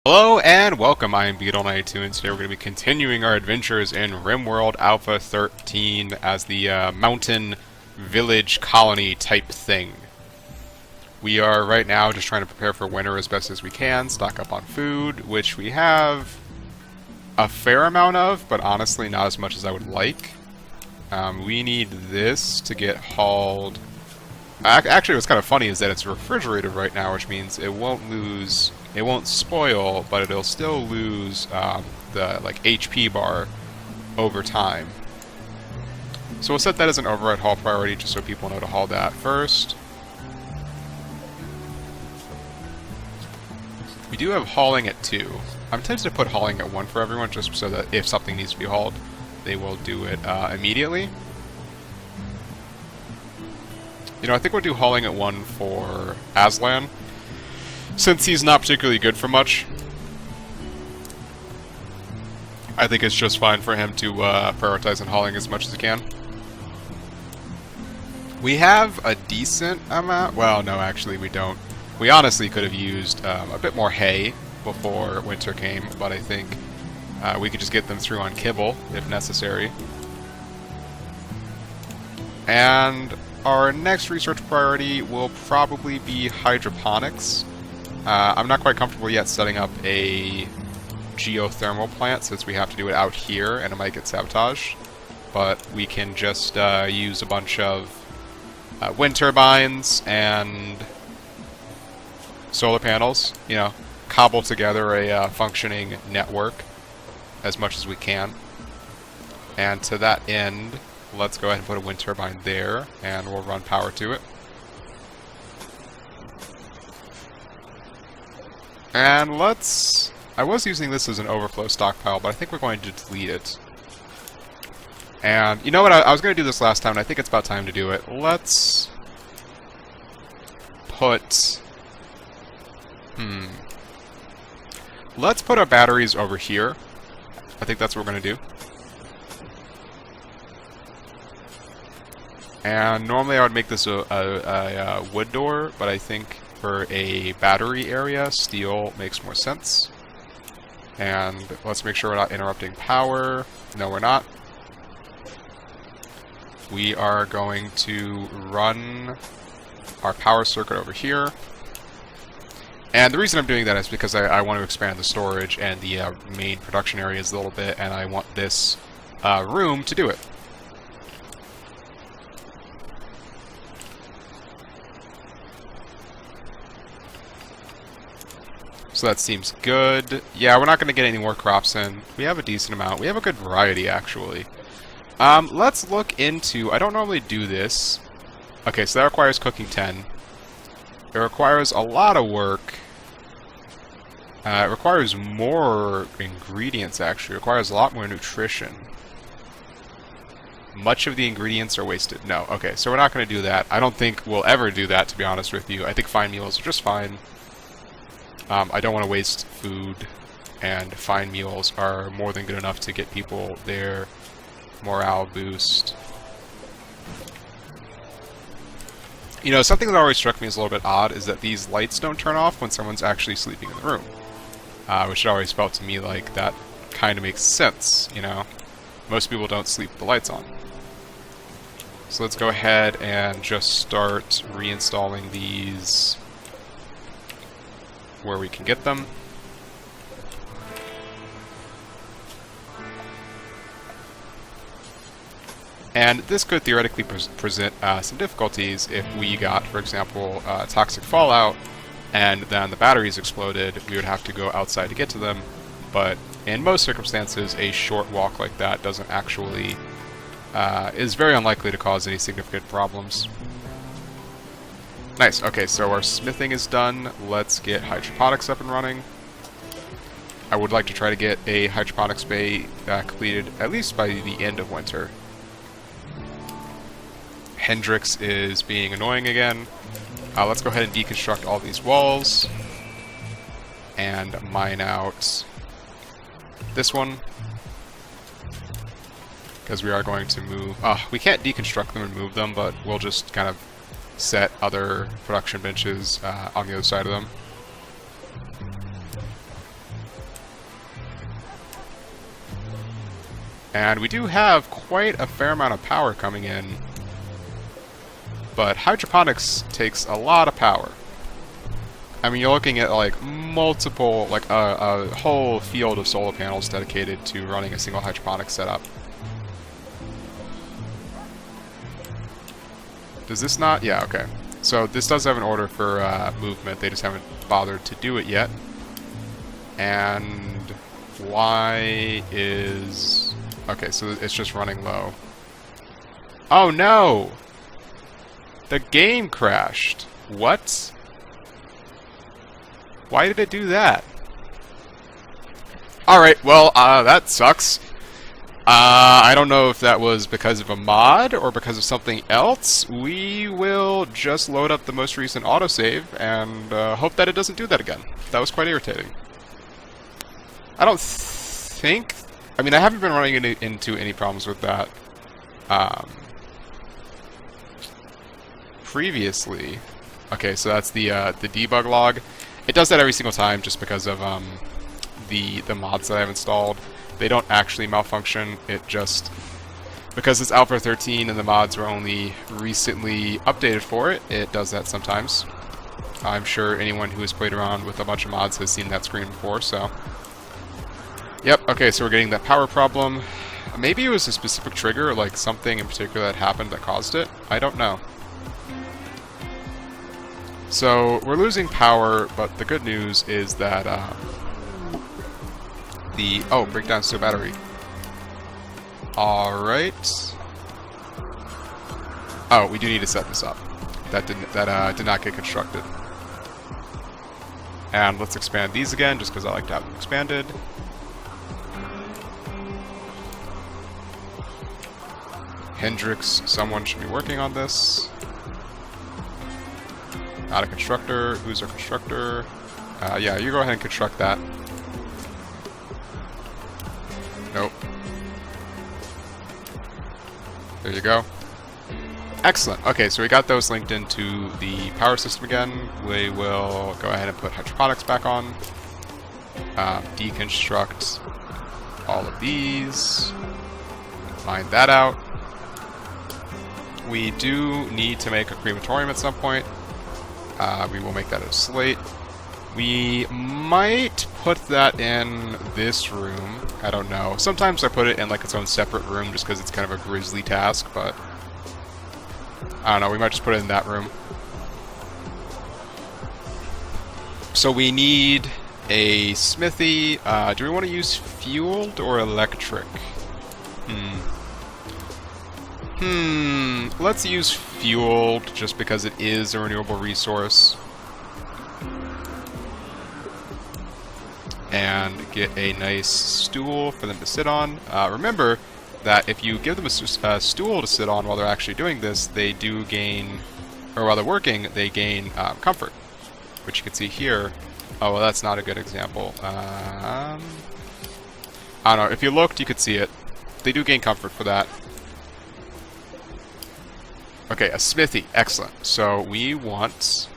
Hello and welcome, I am Beetle92 and today we're going to be continuing our adventures in Rimworld Alpha 13 as the mountain village colony type thing. We are right now just trying to prepare for winter as best as we can, stock up on food, which we have a fair amount of, but honestly not as much as I would like. We need this to get hauled. Actually, what's kind of funny is that it's refrigerated right now, which means it won't spoil, but it'll still lose the HP bar over time. So we'll set that as an override haul priority just so people know to haul that first. We do have hauling at 2. I'm tempted to put hauling at 1 for everyone just so that if something needs to be hauled, they will do it immediately. You know, I think we'll do hauling at 1 for Aslan, since he's not particularly good for much. I think it's just fine for him to prioritize on hauling as much as he can. We have a decent amount. Well, no, actually we don't. We honestly could have used a bit more hay before winter came, but I think we could just get them through on kibble if necessary. And our next research priority will probably be hydroponics. I'm not quite comfortable yet setting up a geothermal plant since we have to do it out here and it might get sabotaged. But we can just use a bunch of wind turbines and solar panels, you know, cobble together a functioning network as much as we can. And to that end, let's go ahead and put a wind turbine there, and we'll run power to it. And let's... I was using this as an overflow stockpile, but I think we're going to delete it. And you know what? I was going to do this last time, and I think it's about time to do it. Let's put... Let's put our batteries over here. I think that's what we're going to do. And normally I would make this a wood door, but I think for a battery area, steel makes more sense. And let's make sure we're not interrupting power. No, we're not. We are going to run our power circuit over here. And the reason I'm doing that is because I want to expand the storage and the main production areas a little bit, and I want this room to do it. So that seems good. Yeah, we're not going to get any more crops in. We have a decent amount. We have a good variety, actually. Let's look into... I don't normally do this. Okay, so that requires cooking 10. It requires a lot of work. It requires more ingredients, actually. It requires a lot more nutrition. Much of the ingredients are wasted. No, okay, so we're not going to do that. I don't think we'll ever do that, to be honest with you. I think fine meals are just fine. I don't want to waste food, and fine meals are more than good enough to get people their morale boost. You know, something that always struck me as a little bit odd is that these lights don't turn off when someone's actually sleeping in the room. Which it always felt to me like that kind of makes sense, you know? Most people don't sleep with the lights on. So let's go ahead and just start reinstalling these where we can get them. And this could theoretically present some difficulties if we got, for example, toxic fallout and then the batteries exploded. We would have to go outside to get to them, but in most circumstances a short walk like that doesn't actually is very unlikely to cause any significant problems. Nice, okay, so our smithing is done. Let's get hydroponics up and running. I would like to try to get a hydroponics bay completed at least by the end of winter. Hendrix is being annoying again. Let's go ahead and deconstruct all these walls and mine out this one, because we are going to move... we can't deconstruct them and move them, but we'll just kind of set other production benches on the other side of them. And we do have quite a fair amount of power coming in. But hydroponics takes a lot of power. I mean, you're looking at like multiple, like a whole field of solar panels dedicated to running a single hydroponics setup. Does this not? Yeah, okay. So this does have an order for movement. They just haven't bothered to do it yet. And why is... Okay, so it's just running low. Oh no! The game crashed. What? Why did it do that? Alright, well, that sucks. I don't know if that was because of a mod or because of something else. We will just load up the most recent autosave and hope that it doesn't do that again. That was quite irritating. I don't think... I mean, I haven't been running into any problems with that previously. Okay, so that's the debug log. It does that every single time just because of the mods that I've installed. They don't actually malfunction, it just... Because it's Alpha 13 and the mods were only recently updated for it, it does that sometimes. I'm sure anyone who has played around with a bunch of mods has seen that screen before, so... Yep, okay, so we're getting that power problem. Maybe it was a specific trigger, like something in particular that happened that caused it. I don't know. So, we're losing power, but the good news is that, Oh, breakdown to a battery. Alright. Oh, we do need to set this up. That did not get constructed. And let's expand these again, just because I like to have them expanded. Hendrix, someone should be working on this. Not a constructor. Who's our constructor? Yeah, you go ahead and construct that. Nope. There you go. Excellent. Okay, so we got those linked into the power system again. We will go ahead and put hydroponics back on. Deconstruct all of these. Mine that out. We do need to make a crematorium at some point. We will make that a slate. We might put that in this room. I don't know. Sometimes I put it in like its own separate room just because it's kind of a grisly task, but I don't know. We might just put it in that room. So we need a smithy. Do we want to use fueled or electric? Let's use fueled just because it is a renewable resource. And get a nice stool for them to sit on. Remember that if you give them a stool to sit on while they're actually doing this, they do gain, or while they're working, they gain comfort, which you can see here. Oh, well, that's not a good example. I don't know. If you looked, you could see it. They do gain comfort for that. Okay, a smithy. Excellent. So we want...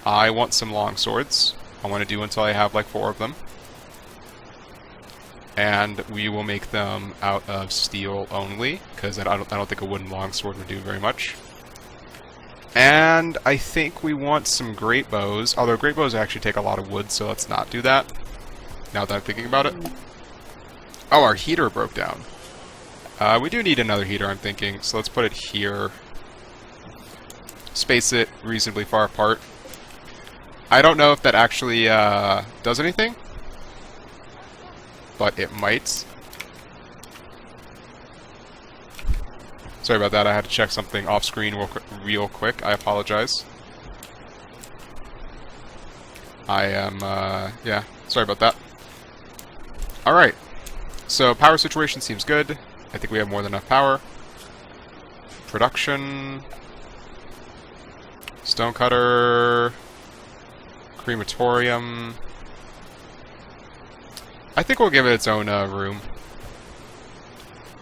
I want some long swords. I want to do until I have like 4 of them. And we will make them out of steel only, because I don't think a wooden longsword would do very much. And I think we want some great bows, although great bows actually take a lot of wood, so let's not do that, now that I'm thinking about it. Oh, our heater broke down. We do need another heater, I'm thinking, so let's put it here. Space it reasonably far apart. I don't know if that actually does anything, but it might. Sorry about that, I had to check something off screen real quick. I apologize. I am, yeah, sorry about that. Alright, so power situation seems good. I think we have more than enough power. Production. Stonecutter. Crematorium. I think we'll give it its own room.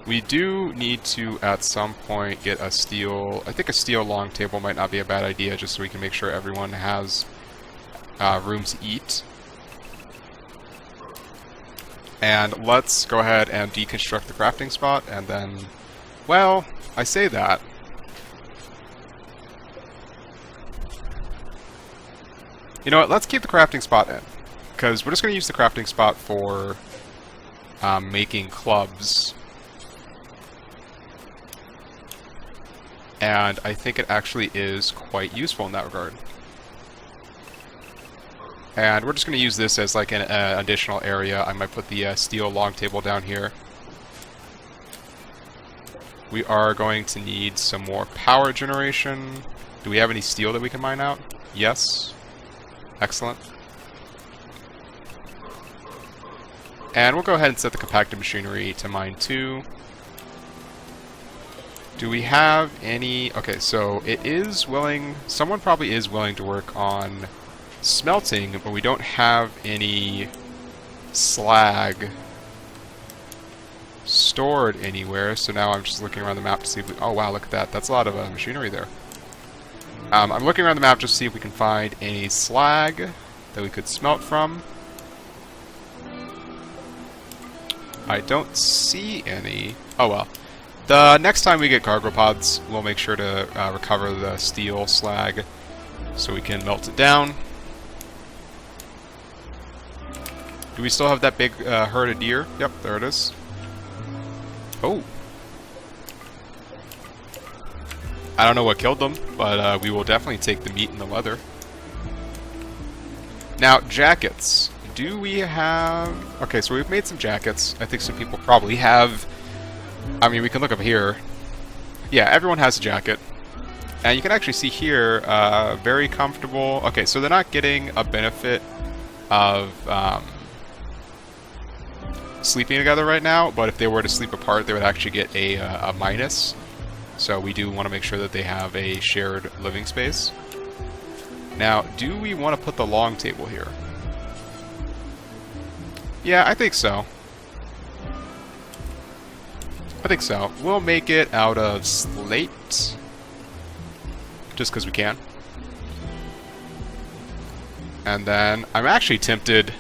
We do need to, at some point, get a steel... I think a steel long table might not be a bad idea, just so we can make sure everyone has room to eat. And let's go ahead and deconstruct the crafting spot, and then, well, I say that. You know what, let's keep the crafting spot in, because we're just going to use the crafting spot for making clubs. And I think it actually is quite useful in that regard. And we're just going to use this as like an additional area. I might put the steel long table down here. We are going to need some more power generation. Do we have any steel that we can mine out? Yes. Excellent. And we'll go ahead and set the compacted machinery to mine 2. Do we have any... Okay, so it is willing... Someone probably is willing to work on smelting, but we don't have any slag stored anywhere, so now I'm just looking around the map to see if we... Oh wow, look at that. That's a lot of machinery there. I'm looking around the map just to see if we can find any slag that we could smelt from. I don't see any. Oh well. The next time we get cargo pods, we'll make sure to recover the steel slag so we can melt it down. Do we still have that big herd of deer? Yep, there it is. Oh. I don't know what killed them, but we will definitely take the meat and the leather. Now, jackets. Do we have... Okay, so we've made some jackets. I think some people probably have... I mean, we can look up here. Yeah, everyone has a jacket. And you can actually see here, very comfortable... Okay, so they're not getting a benefit of sleeping together right now, but if they were to sleep apart, they would actually get a minus. So we do want to make sure that they have a shared living space. Now, do we want to put the long table here? Yeah, I think so. I think so. We'll make it out of slate. Just because we can. And then, I'm actually tempted...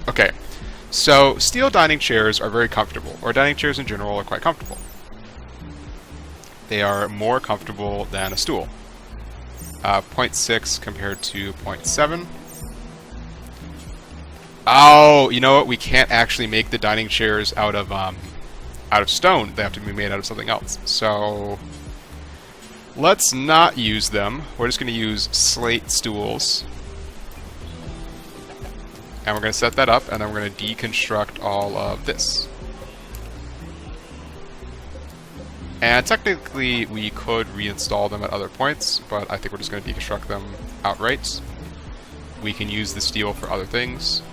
Okay, so steel dining chairs are very comfortable. Or dining chairs in general are quite comfortable. They are more comfortable than a stool. 0.6 compared to 0.7. Oh, you know what? We can't actually make the dining chairs out of stone. They have to be made out of something else. So let's not use them. We're just going to use slate stools. And we're going to set that up, and then we're going to deconstruct all of this. And technically, we could reinstall them at other points, but I think we're just going to deconstruct them outright. We can use the steel for other things.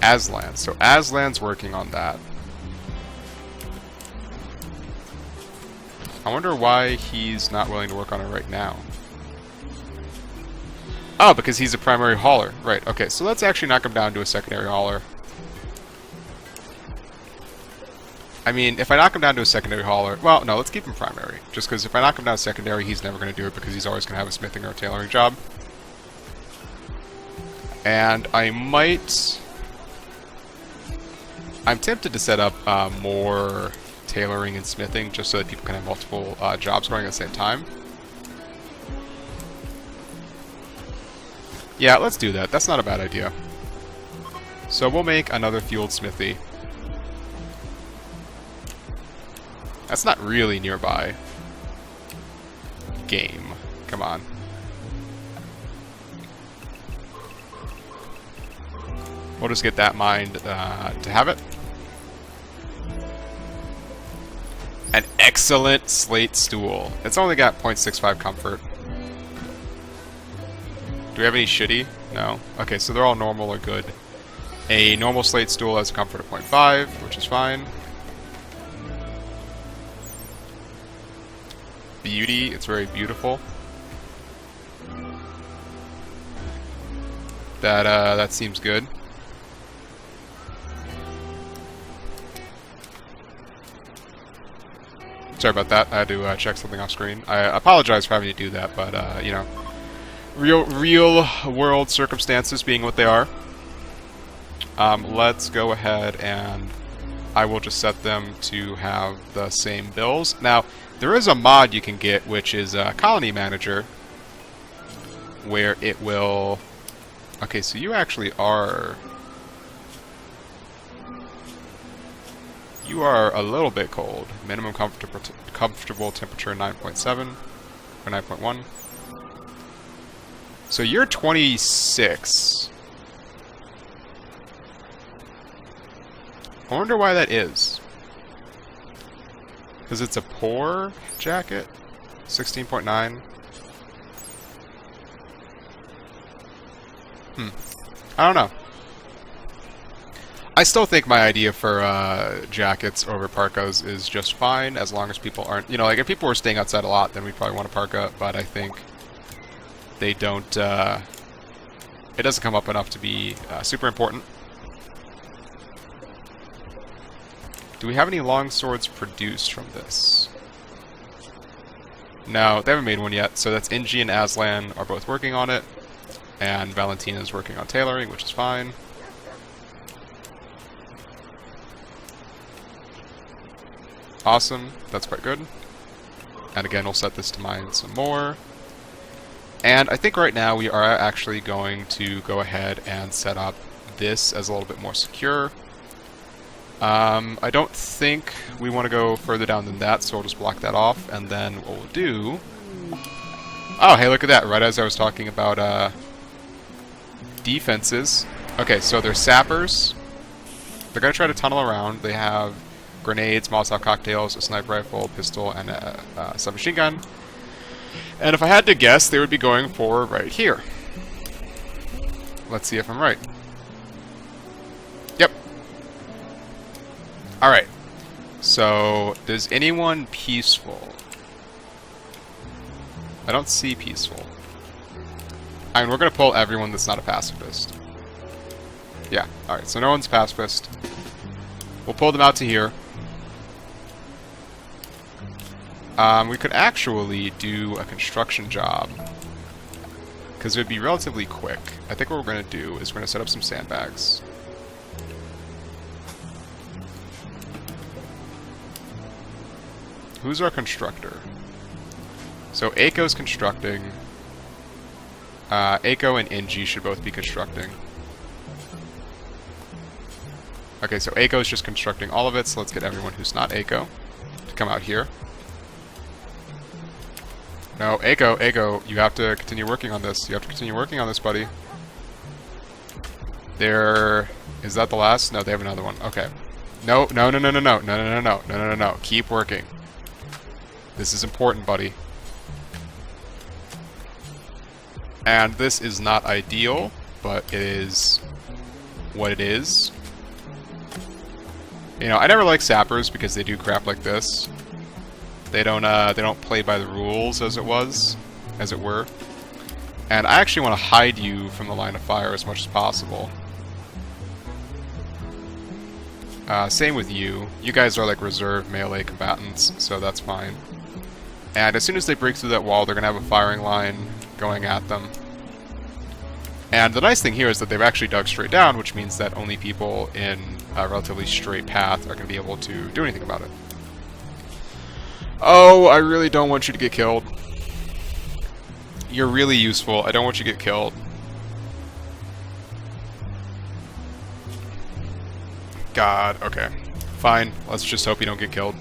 Aslan. So Aslan's working on that. I wonder why he's not willing to work on it right now. Oh, because he's a primary hauler. Right, okay, so let's actually knock him down to a secondary hauler. I mean, if I knock him down to a secondary hauler... Well, no, let's keep him primary. Just because if I knock him down to secondary, he's never going to do it because he's always going to have a smithing or a tailoring job. And I might... I'm tempted to set up more tailoring and smithing just so that people can have multiple jobs going at the same time. Yeah, let's do that. That's not a bad idea. So we'll make another fueled smithy. That's not really nearby. Game. Come on. We'll just get that mined to have it. An excellent slate stool. It's only got 0.65 comfort. Do we have any shitty? No. Okay, so they're all normal or good. A normal slate stool has a comfort of 0.5, which is fine. Beauty, it's very beautiful. That seems good. Sorry about that. I had to check something off screen. I apologize for having to do that, but you know, real world circumstances being what they are, let's go ahead and I will just set them to have the same bills. Now, there is a mod you can get, which is Colony Manager, where it will... Okay, so you actually are... You are a little bit cold. Minimum comfortable temperature 9.7 or 9.1. So you're 26. I wonder why that is. Because it's a poor jacket? 16.9. I don't know. I still think my idea for jackets over parkas is just fine, as long as people aren't... You know, like, if people were staying outside a lot, then we'd probably want a parka, but I think they don't... it doesn't come up enough to be super important. Do we have any long swords produced from this? No, they haven't made one yet, so that's Inji and Aslan are both working on it, and Valentina is working on tailoring, which is fine. Awesome, that's quite good. And again, we'll set this to mine some more. And I think right now we are actually going to go ahead and set up this as a little bit more secure. I don't think we want to go further down than that, so we'll just block that off, and then what we'll do... Oh, hey, look at that, right as I was talking about defenses. Okay, so they're sappers. They're going to try to tunnel around. They have grenades, Molotov cocktails, a sniper rifle, pistol, and a submachine gun. And if I had to guess, they would be going for right here. Let's see if I'm right. Yep. Alright. So, does anyone peaceful? I don't see peaceful. I mean, we're going to pull everyone that's not a pacifist. Yeah, alright, so no one's pacifist. We'll pull them out to here. We could actually do a construction job, because it would be relatively quick. I think what we're going to do is we're going to set up some sandbags. Who's our constructor? So Aiko's constructing. Aiko and Inji should both be constructing. Okay, so Aiko's just constructing all of it, so let's get everyone who's not Aiko to come out here. No, Aiko, you have to continue working on this. You have to continue working on this, buddy. Is that the last? No, they have another one. Okay. No. Keep working. This is important, buddy. And this is not ideal, but it is what it is. You know, I never like sappers because they do crap like this. They don't play by the rules, as it were. And I actually want to hide you from the line of fire as much as possible. Same with you. You guys are like reserve melee combatants, so that's fine. And as soon as they break through that wall, they're going to have a firing line going at them. And the nice thing here is that they've actually dug straight down, which means that only people in a relatively straight path are going to be able to do anything about it. Oh, I really don't want you to get killed. You're really useful. I don't want you to get killed. God, okay. Fine. Let's just hope you don't get killed.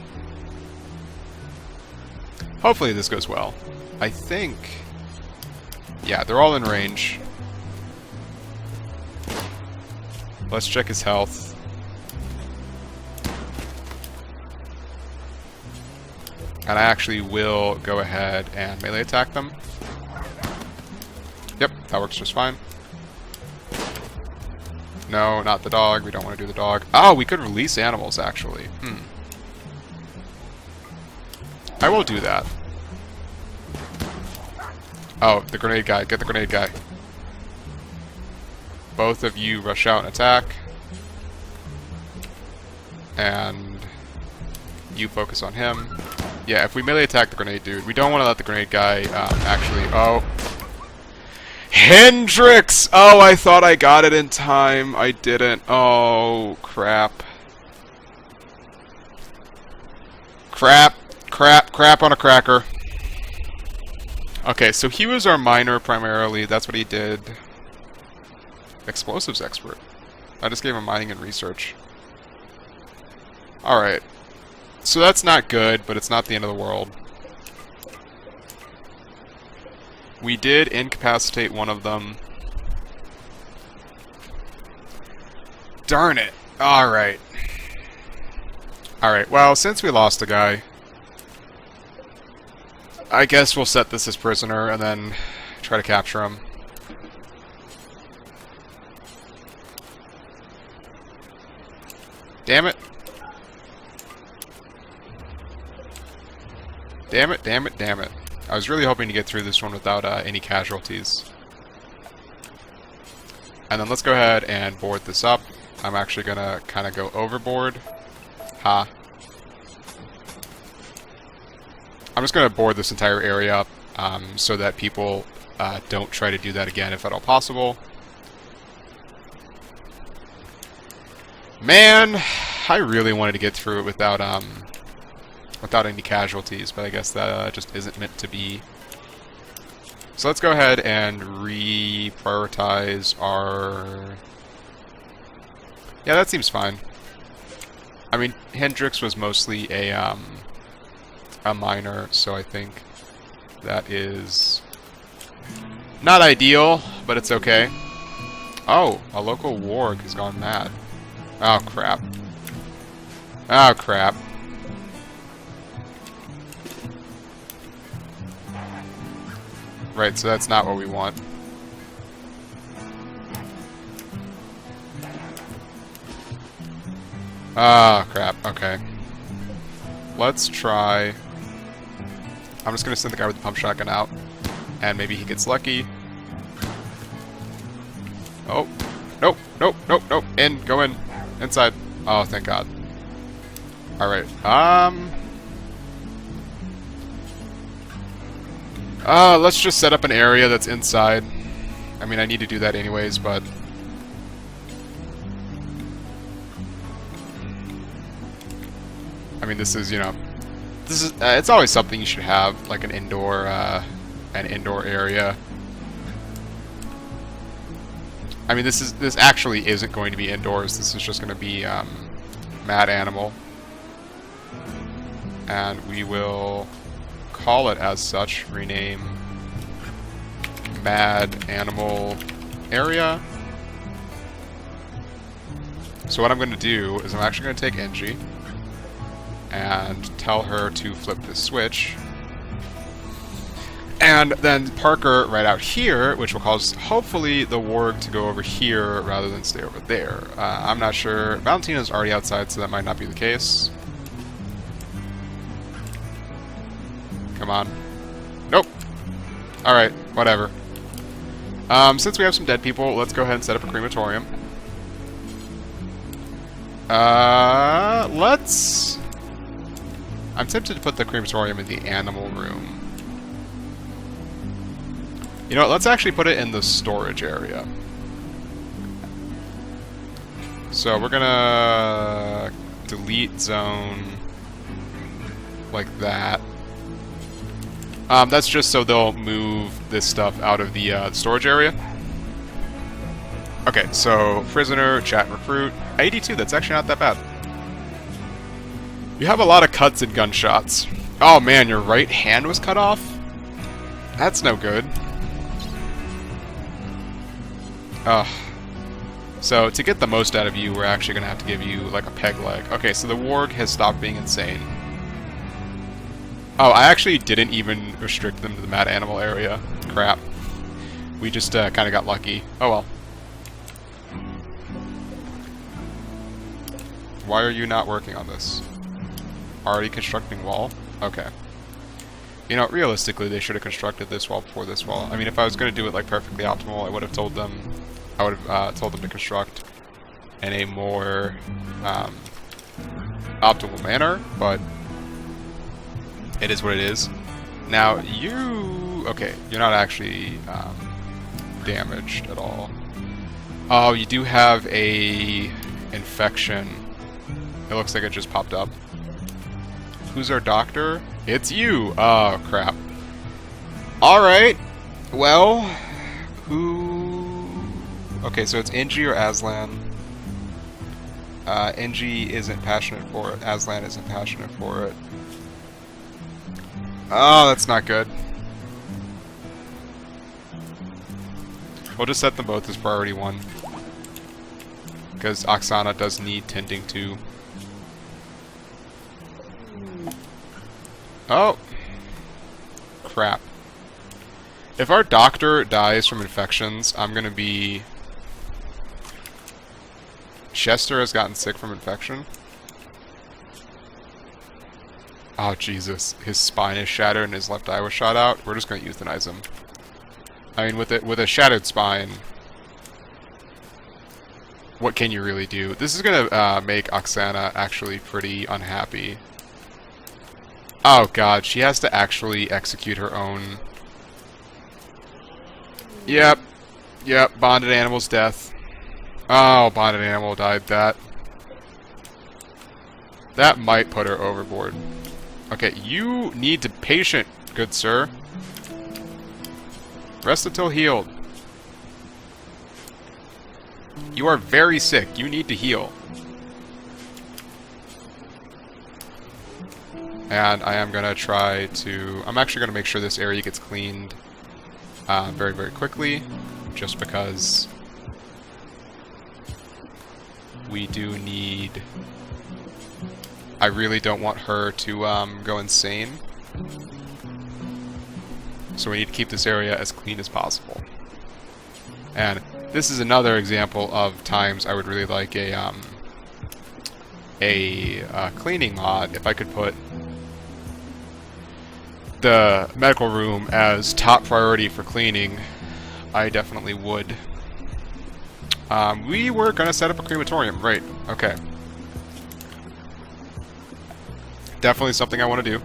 Hopefully this goes well. I think... Yeah, they're all in range. Let's check his health. And I actually will go ahead and melee attack them. Yep, that works just fine. No, not the dog. We don't want to do the dog. Oh, we could release animals, actually. I will do that. Oh, the grenade guy. Get the grenade guy. Both of you rush out and attack. And you focus on him. Yeah, if we melee attack the grenade dude, we don't want to let the grenade guy actually... Oh. Hendrix! Oh, I thought I got it in time. I didn't. Oh, crap. Crap. Crap. Crap on a cracker. Okay, so he was our miner primarily. That's what he did. Explosives expert. I just gave him mining and research. Alright. So that's not good, but it's not the end of the world. We did incapacitate one of them. Darn it. Alright. Alright, well, since we lost a guy, I guess we'll set this as prisoner and then try to capture him. Damn it. Damn it, damn it, damn it. I was really hoping to get through this one without any casualties. And then let's go ahead and board this up. I'm actually gonna kind of go overboard. Ha. I'm just gonna board this entire area up so that people don't try to do that again if at all possible. Man, I really wanted to get through it without any casualties, but I guess that just isn't meant to be. So let's go ahead and reprioritize our... Yeah, that seems fine. I mean, Hendrix was mostly a miner, so I think that is not ideal, but it's okay. Oh, a local warg has gone mad. Oh, crap. Oh, crap. Right, so that's not what we want. Ah, crap. Okay. Let's try... I'm just gonna send the guy with the pump shotgun out, and maybe he gets lucky. Oh. Nope, nope, nope, nope. In, go in. Inside. Oh, thank God. Alright, let's just set up an area that's inside. I mean, I need to do that anyways, but... I mean, this is, you know... This is, it's always something you should have, like an indoor area. I mean, this actually isn't going to be indoors. This is just going to be, Mad Animal. And we will call it as such. Rename Mad Animal Area. So what I'm going to do is I'm actually going to take Angie and tell her to flip the switch. And then park her right out here, which will cause, hopefully, the warg to go over here rather than stay over there. I'm not sure. Valentina's already outside, so that might not be the case. Come on. Nope. Alright, whatever. Since we have some dead people, let's go ahead and set up a crematorium. Let's... I'm tempted to put the crematorium in the animal room. You know what, let's actually put it in the storage area. So we're gonna delete zone like that. That's just so they'll move this stuff out of the storage area. Okay, so prisoner, chat, recruit, 82. That's actually not that bad. You have a lot of cuts and gunshots. Oh man, your right hand was cut off? That's no good. Ugh. So, to get the most out of you, we're actually going to have to give you, like, a peg leg. Okay, so the warg has stopped being insane. Oh, I actually didn't even restrict them to the mad animal area. Crap. We just kind of got lucky. Oh well. Why are you not working on this? Already constructing wall? Okay. You know, realistically, they should have constructed this wall before this wall. I mean, if I was going to do it, like, perfectly optimal, I would have told them... I would have told them to construct in a more optimal manner, but it is what it is. Now, you... Okay, you're not actually damaged at all. Oh, you do have a infection. It looks like it just popped up. Who's our doctor? It's you! Oh, crap. Alright. Well, who... Okay, so it's Inji or Aslan. Inji isn't passionate for it. Aslan isn't passionate for it. Oh, that's not good. We'll just set them both as priority 1. Because Oksana does need tending to. Oh! Crap. If our doctor dies from infections, I'm gonna be... Chester has gotten sick from infection. Oh, Jesus. His spine is shattered and his left eye was shot out. We're just gonna euthanize him. I mean, with a shattered spine, what can you really do? This is gonna make Oksana actually pretty unhappy. Oh, God. She has to actually execute her own... Yep. Yep. Bonded animal's death. Oh, bonded animal died. That might put her overboard. Okay, you need to patient, good sir. Rest until healed. You are very sick. You need to heal. And I am going to try to... I'm actually going to make sure this area gets cleaned very, very quickly. Just because... we do need... I really don't want her to go insane. So we need to keep this area as clean as possible. And this is another example of times I would really like a cleaning mod. If I could put the medical room as top priority for cleaning, I definitely would. We were going to set up a crematorium, right? Okay. Definitely something I want to do.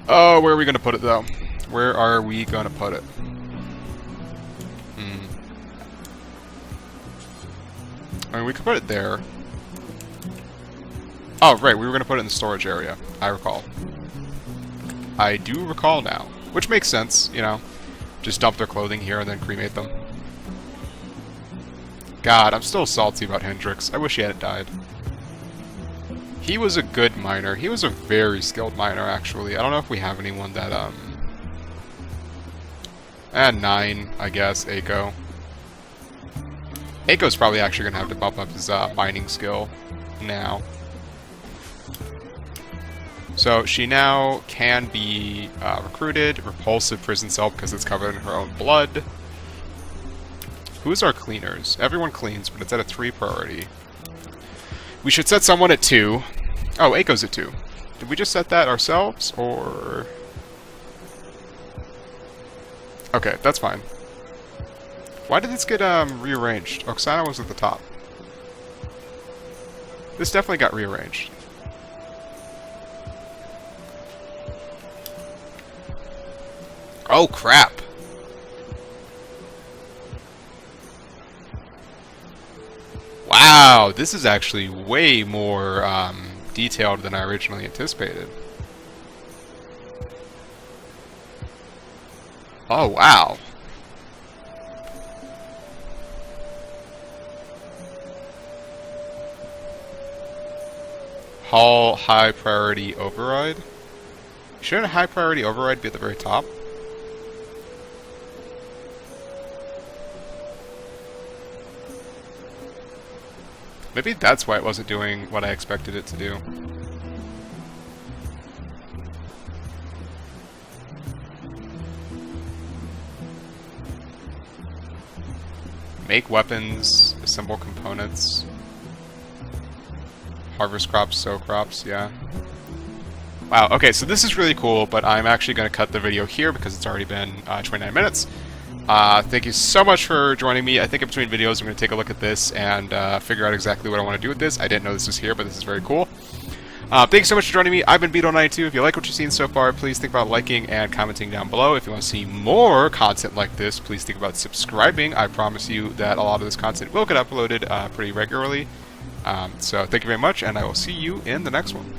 Oh, where are we going to put it, though? Where are we going to put it? I mean, we could put it there. Oh, right, we were going to put it in the storage area. I recall. I do recall now. Which makes sense, you know. Just dump their clothing here and then cremate them. God, I'm still salty about Hendrix. I wish he hadn't died. He was a good miner. He was a very skilled miner, actually. I don't know if we have anyone that, And 9, I guess, Aiko. Aiko's probably actually going to have to bump up his mining skill now. So she now can be recruited. Repulsive prison cell because it's covered in her own blood. Who's our cleaners? Everyone cleans, but it's at a 3 priority. We should set someone at 2. Oh, Aiko's at 2. Did we just set that ourselves, or... Okay, that's fine. Why did this get rearranged? Oksana was at the top. This definitely got rearranged. Oh, crap! Wow, this is actually way more detailed than I originally anticipated. Oh, wow. Hall high priority override? Shouldn't a high priority override be at the very top? Maybe that's why it wasn't doing what I expected it to do. Make weapons, assemble components. Harvest crops, sow crops, yeah. Wow, okay, so this is really cool, but I'm actually going to cut the video here because it's already been 29 minutes. Thank you so much for joining me. I think in between videos I'm going to take a look at this and figure out exactly what I want to do with this. I didn't know this was here, but this is very cool. Thanks so much for joining me. I've been Beetle92. If you like what you've seen so far, please think about liking and commenting down below. If you want to see more content like this, please think about subscribing. I promise you that a lot of this content will get uploaded pretty regularly. So thank you very much, and I will see you in the next one.